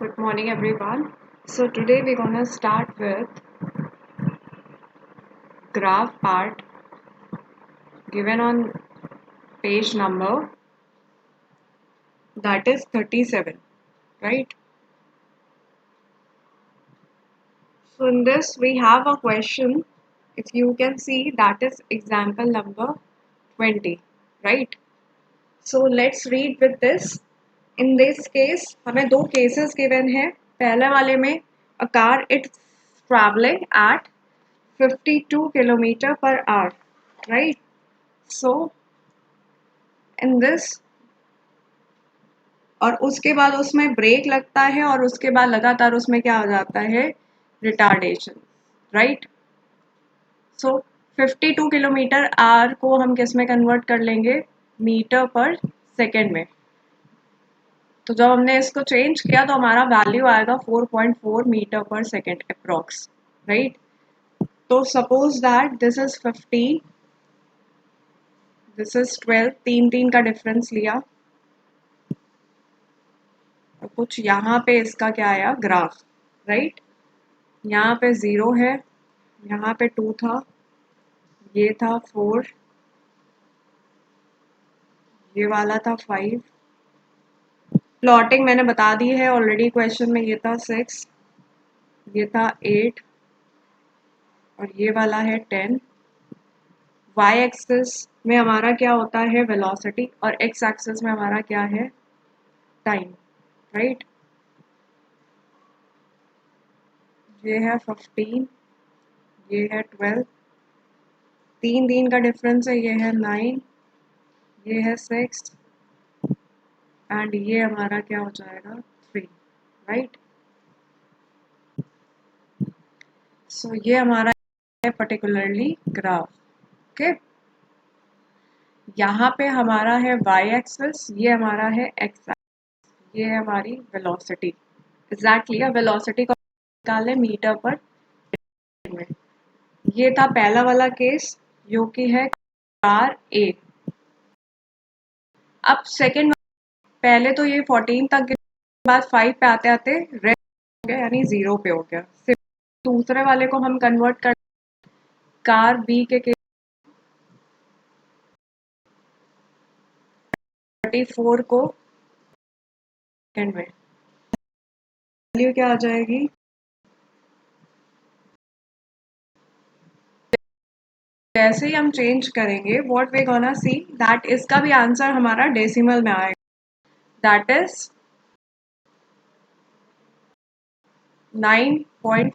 Good morning, everyone. So today we're gonna start with graph part given on page number that is 37, right? So in this we have a question. If you can see, that is example number 20, right? So let's read with this. In this case हमें दो cases given है. पहले वाले में a car it's traveling at 52 kilometer per hour, right? So in this और उसके बाद उसमें ब्रेक लगता है और उसके बाद लगातार उसमें क्या हो जाता है, retardation, right? So 52 kilometre our को हम किस में कन्वर्ट कर लेंगे, मीटर पर सेकेंड में. तो जब हमने इसको चेंज किया तो हमारा वैल्यू आएगा 4.4 मीटर पर सेकेंड अप्रोक्स, राइट? तो suppose that this is 15, this is 12, तीन तीन का डिफरेंस लिया और कुछ यहाँ पे इसका क्या आया, ग्राफ, राइट? यहाँ पे 0 है, यहाँ पे 2 था, ये था 4, ये वाला था 5. प्लॉटिंग मैंने बता दी है ऑलरेडी क्वेश्चन में. ये था 6, ये था 8 और ये वाला है 10. वाई एक्सिस में हमारा क्या होता है, वेलोसिटी, और एक्स एक्सिस में हमारा क्या है, टाइम, राइट? ये है 15, ये है 12, तीन दिन का डिफरेंस है, ये है 9, ये है 6 एंड ये हमारा क्या हो जाएगा, 3, राइट? सो ये हमारा है पर्टिकुलरली ग्राफ. ओके, यहाँ पे हमारा है वाई एक्सिस, ये हमारा है एक्स एक्सिस, ये है हमारी वेलोसिटी. एग्जैक्टली वेलोसिटी को निकालें मीटर पर में. ये था पहला वाला केस जो कि है कार ए. अब सेकंड, पहले तो ये 14 तक के बाद 5 पे आते आते रेड हो गया, यानी 0 पे हो गया. दूसरे वाले को हम कन्वर्ट कर कार बी के 34 को सेकंड में, वैल्यू क्या आ जाएगी, जैसे ही हम चेंज करेंगे what we gonna see that इसका भी आंसर हमारा डेसिमल में आएगा. दैट इज 9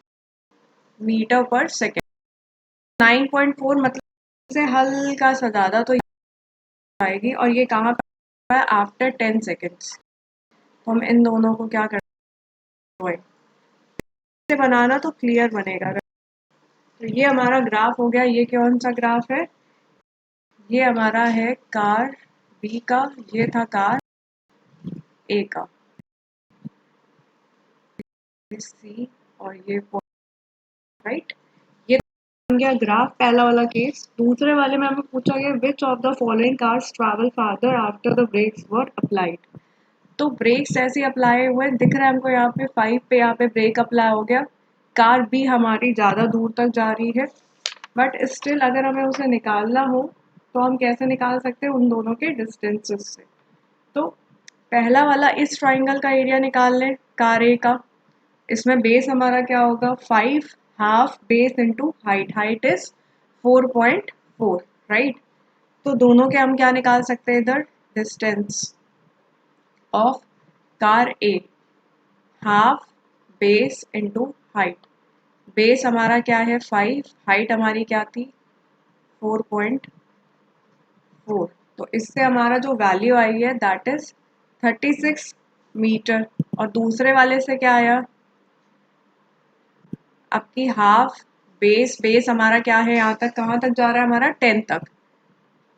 मीटर पर सेकेंड. 9.4 मतलब से हल्का सा ज़्यादा तो आएगी, और ये कहाँ पर है, आफ्टर 10 सेकेंड्स. तो हम इन दोनों को क्या करते हैं, बनाना तो क्लियर बनेगा. तो ये हमारा ग्राफ हो गया. ये कौन सा ग्राफ है, ये हमारा है कार बी का, ये था कार ए का, सी और ये राइट. ये बन गया ग्राफ, पहला वाला केस. दूसरे वाले में हमें पूछा गया which of the following cars travel farther after the brakes were applied. तो ब्रेक्स ऐसे अप्लाई हुए दिख रहा है हमको, यहाँ पे 5 पे यहाँ पे ब्रेक अप्लाई हो गया. कार बी हमारी ज़्यादा दूर तक जा रही है, बट स्टिल अगर हमें उसे निकालना हो तो हम कैसे निकाल सकते हैं, उन दोनों के डिस्टेंसेस से. तो पहला वाला इस ट्राइंगल का एरिया निकाल लें, कार ए का. इसमें बेस हमारा क्या होगा, 5, half base into height, height is 4.4, right? तो दोनों के हम क्या निकाल सकते हैं इधर, distance of car A, half base into height. Base हमारा क्या है 5, हाइट हमारी क्या थी 4.4. तो इससे हमारा जो वैल्यू आई है दैट इज 36 मीटर. और दूसरे वाले से क्या आया, आपकी हाफ बेस, बेस हमारा क्या है, यहाँ तक कहाँ तक जा रहा है हमारा, 10 तक,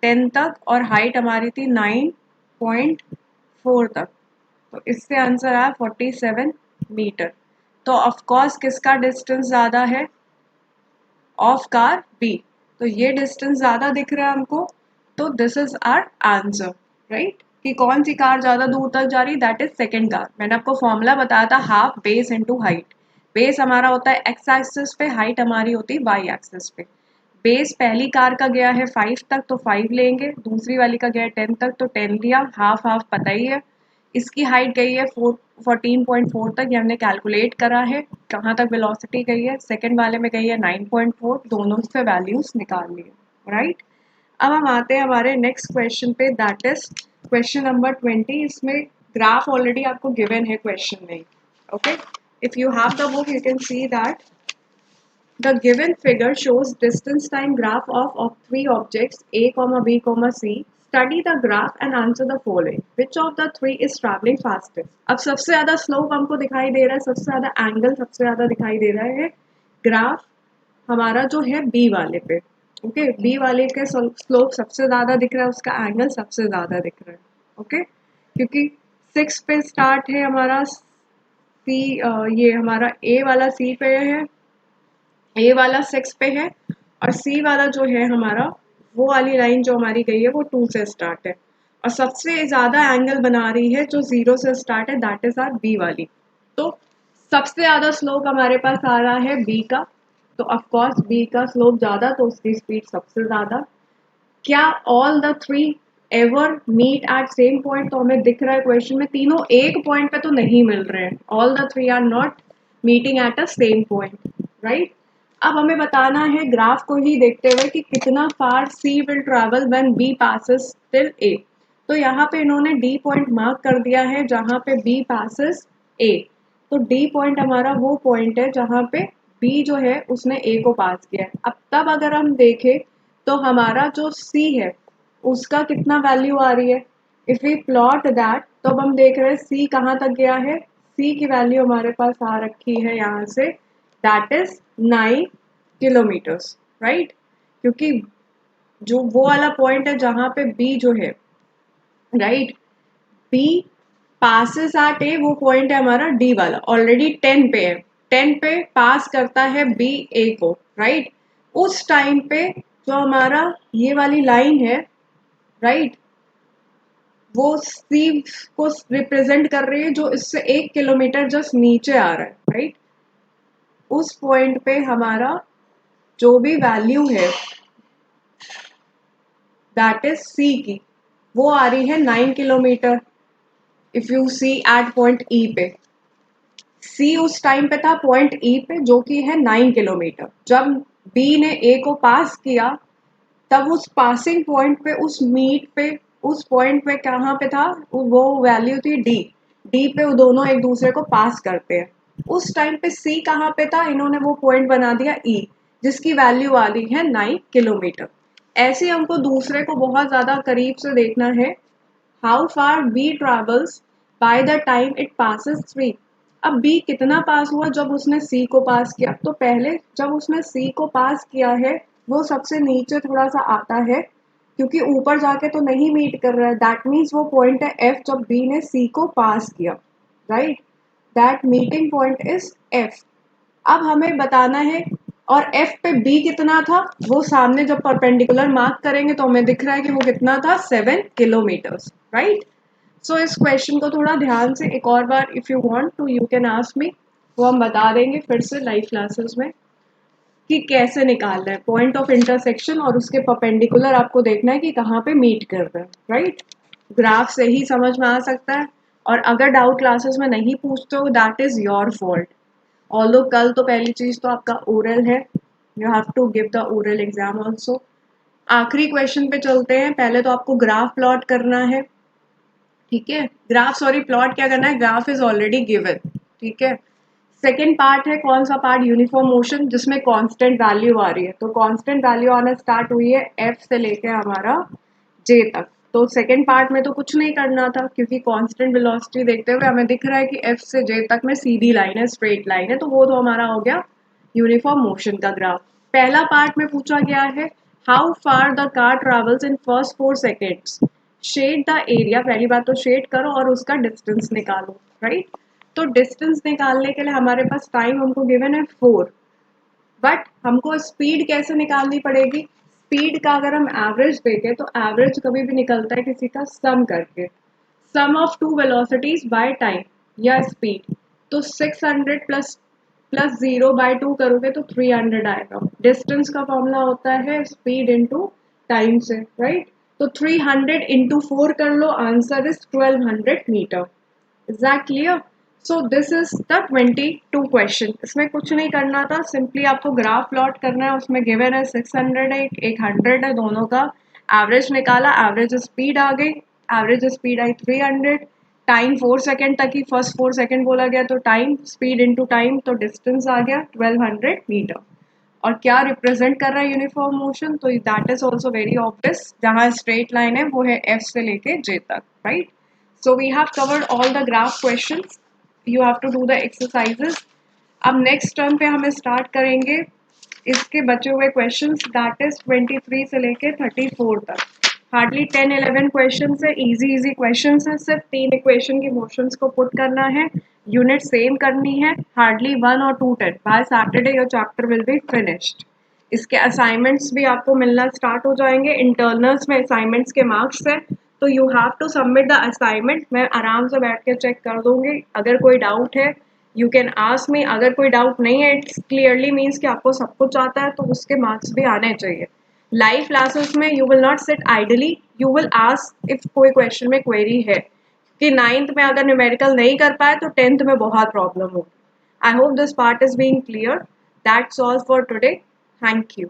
10 तक, और हाइट हमारी थी 9.4 तक. तो इससे आंसर आया 47 मीटर. तो ऑफ कोर्स किसका डिस्टेंस ज़्यादा है, ऑफ कार बी. तो ये डिस्टेंस ज़्यादा दिख रहा है हमको, तो this is our answer, right? कि कौन सी कार ज़्यादा दूर तक जा रही है, दैट इज सेकेंड कार। मैंने आपको फॉर्मूला बताया था half base into height. Base हमारा होता है एक्स एक्सिस पे, हाइट हमारी होती है वाई एक्सिस पे। बेस पहली कार का गया है 5 तक तो 5 लेंगे, दूसरी वाली का गया है 10 तक तो 10 लिया, हाफ हाफ पता ही है। इसकी हाइट गई है 14.4 तक, ये हमने कैलकुलेट करा है। कहाँ तक वेलोसिटी गई है, सेकंड वाले में गई है 9.4, दोनों से वैल्यूज निकाल लिए, राइट। अब हम आते हैं हमारे नेक्स्ट क्वेश्चन पे, दैट इज क्वेश्चन नंबर 20। इसमें ग्राफ ऑलरेडी आपको गिवन है क्वेश्चन में, okay. If you have the book you can see that the given figure shows distance time graph of three objects A, B, C. Study the graph and answer the following. Which of the three is traveling fastest? अब सबसे ज़्यादा slope हमको दिखाई दे रहा है, सबसे ज़्यादा angle सबसे ज़्यादा दिखाई दे रहा है ग्राफ हमारा जो है बी वाले पे, ओके। बी वाले के स्लोप सबसे ज़्यादा दिख रहा है, उसका एंगल सबसे ज़्यादा दिख रहा है, ओके। क्योंकि 6 पे स्टार्ट है हमारा सी, ये हमारा ए वाला सी पे है, ए वाला 6 पे है, और सी वाला जो है हमारा वो वाली लाइन जो हमारी गई है वो 2 से स्टार्ट है, और सबसे ज़्यादा एंगल बना रही है जो 0 से स्टार्ट है, दैट इज आर बी वाली। तो सबसे ज़्यादा स्लोप हमारे पास आ रहा है बी का, तो ऑफकोर्स बी का स्लोप ज़्यादा तो उसकी स्पीड सबसे ज़्यादा। क्या all the three ever meet at same point, तो हमें दिख रहा है क्वेश्चन में तीनों एक पॉइंट पे तो नहीं मिल रहे हैं, all the three are not meeting at a same point, right. अब हमें बताना है ग्राफ को ही देखते हुए कि कितना far C will travel when B passes till A. तो यहाँ पे इन्होंने डी पॉइंट मार्क कर दिया है जहाँ पे बी पासेस ए। तो डी पॉइंट हमारा वो पॉइंट है जहाँ पे बी जो है उसने ए को पास किया है। अब तब अगर हम देखें तो हमारा जो सी है उसका कितना वैल्यू आ रही है, इफ वी प्लॉट दैट, तो अब हम देख रहे हैं सी कहाँ तक गया है। सी की वैल्यू हमारे पास आ रखी है यहाँ से, दैट इज 9 किलोमीटर्स, राइट। क्योंकि जो वो वाला पॉइंट है जहाँ पे बी जो है, राइट, बी पासिस एट ए, वो पॉइंट है हमारा डी वाला, ऑलरेडी 10 पे है, 10 पे पास करता है बी ए को, राइट। उस टाइम पे जो हमारा ये वाली लाइन है, राइट, वो सी को रिप्रेजेंट कर रही है जो इससे 1 किलोमीटर जस्ट नीचे आ रहा है, राइट। उस पॉइंट पे हमारा जो भी वैल्यू है दैट इज सी की, वो आ रही है 9 kilometre. If you see at point E पे, सी उस टाइम पे था पॉइंट ई पे जो कि है 9 किलोमीटर। जब बी ने ए को पास किया तब उस पासिंग पॉइंट पे, उस मीट पे, उस पॉइंट पे कहाँ पे था, वो वैल्यू थी डी। डी पे वो दोनों एक दूसरे को पास करते हैं। उस टाइम पे सी कहाँ पे था, इन्होंने वो पॉइंट बना दिया ई, जिसकी वैल्यू आ रही है 9 किलोमीटर। ऐसे हमको दूसरे को बहुत ज़्यादा करीब से देखना है, how far B travels by the time it passes three. अब बी कितना पास हुआ जब उसने सी को पास किया, तो पहले जब उसने सी को पास किया है वो सबसे नीचे थोड़ा सा आता है, क्योंकि ऊपर जाके तो नहीं मीट कर रहा है, दैट मीन्स वो पॉइंट है एफ जब बी ने सी को पास किया, right. That meeting point is F. अब हमें बताना है, और एफ पे बी कितना था, वो सामने जब परपेंडिकुलर मार्क करेंगे तो हमें दिख रहा है कि वो कितना था, 7 किलोमीटर्स, राइट। सो इस क्वेश्चन को थोड़ा ध्यान से एक और बार, if you want to you can ask me, वो हम बता देंगे फिर से लाइव क्लासेस में कि कैसे निकालना है पॉइंट ऑफ इंटरसेक्शन, और उसके परपेंडिकुलर आपको देखना है कि कहाँ पे मीट कर रहा है, राइट। ग्राफ से ही समझ में आ सकता है, और अगर डाउट क्लासेस में नहीं पूछते हो that is your fault. Although कल तो पहली चीज तो आपका ओरल है, you have to give the oral exam also. आखिरी क्वेश्चन पे चलते हैं, पहले तो आपको ग्राफ प्लॉट करना है, ठीक है। ग्राफ, सॉरी, प्लॉट क्या करना है, ग्राफ इज ऑलरेडी गिवन, ठीक है। सेकेंड पार्ट है कौन सा पार्ट, यूनिफॉर्म मोशन, जिसमें कांस्टेंट वैल्यू आ रही है। तो कांस्टेंट वैल्यू आना स्टार्ट हुई है एफ से लेके हमारा जे तक। तो सेकेंड पार्ट में तो कुछ नहीं करना था, क्योंकि कांस्टेंट वेलोसिटी देखते हुए हमें दिख रहा है कि एफ से जे तक में सीधी लाइन है, स्ट्रेट लाइन है, तो वो तो हमारा हो गया यूनिफॉर्म मोशन का ग्राफ। पहला पार्ट में पूछा गया है how far the car travels in first 4 seconds, shade the area. पहली बात तो शेड करो और उसका डिस्टेंस निकालो, राइट। तो डिस्टेंस निकालने के लिए हमारे पास टाइम हमको गिवन है 4, बट हमको स्पीड कैसे निकालनी पड़ेगी। स्पीड का अगर हम एवरेज देखें तो एवरेज कभी भी निकलता है किसी का सम करके, sum of two velocities by time या स्पीड, तो 600 प्लस 0/2 करोगे तो 300 आएगा। डिस्टेंस का फॉर्मूला होता है स्पीड इंटू टाइम से, राइट? तो 300 इंटू 4 कर लो, answer is 1200 metre. Is that clear? So this is the 22 question. इसमें कुछ नहीं करना था, सिंपली आपको ग्राफ प्लॉट करना है। उसमें गिवन है 600 है, एक 100 है, दोनों का एवरेज निकाला, एवरेज स्पीड आ गई, एवरेज स्पीड आई 300, टाइम 4 सेकेंड तक ही, फर्स्ट 4 सेकेंड बोला गया तो टाइम, स्पीड इंटू टाइम, तो डिस्टेंस आ गया 1200 मीटर। और क्या रिप्रेजेंट कर रहा है यूनिफॉर्म मोशन, तो that is also very obvious, जहाँ स्ट्रेट लाइन है वो है एफ से लेके जे तक, right? So we have covered all the graph questions, you have to do the exercises. अब नेक्स्ट टर्म पे हम स्टार्ट करेंगे इसके बचे हुए क्वेश्चंस, दैट इज 23 से लेके 34 तक। हार्डली 10-11 क्वेश्चन है, इजी इजी क्वेश्चन है, सिर्फ 3 इक्वेशन के मोशंस को पुट करना है, यूनिट सेम करनी है, हार्डली 1 और 2 10। By Saturday your chapter will be finished. इसके असाइनमेंट्स भी आपको मिलना स्टार्ट हो जाएंगे, इंटरनल्स में असाइनमेंट्स के मार्क्स है, तो you have to submit the assignment. मैं आराम से बैठ के चेक कर दूंगी, अगर कोई डाउट है यू कैन आस्क मी, अगर कोई डाउट नहीं है इट्स क्लियरली मीन्स कि आपको सब कुछ आता है, तो उसके मार्क्स भी आने चाहिए। लाइव क्लासेस में you will not sit ideally, you will ask if कोई क्वेश्चन में क्वेरी है, कि 9th में अगर न्यूमेरिकल नहीं कर पाए तो 10th में बहुत प्रॉब्लम होगी। I hope this part is being clear. That's all for today, thank you.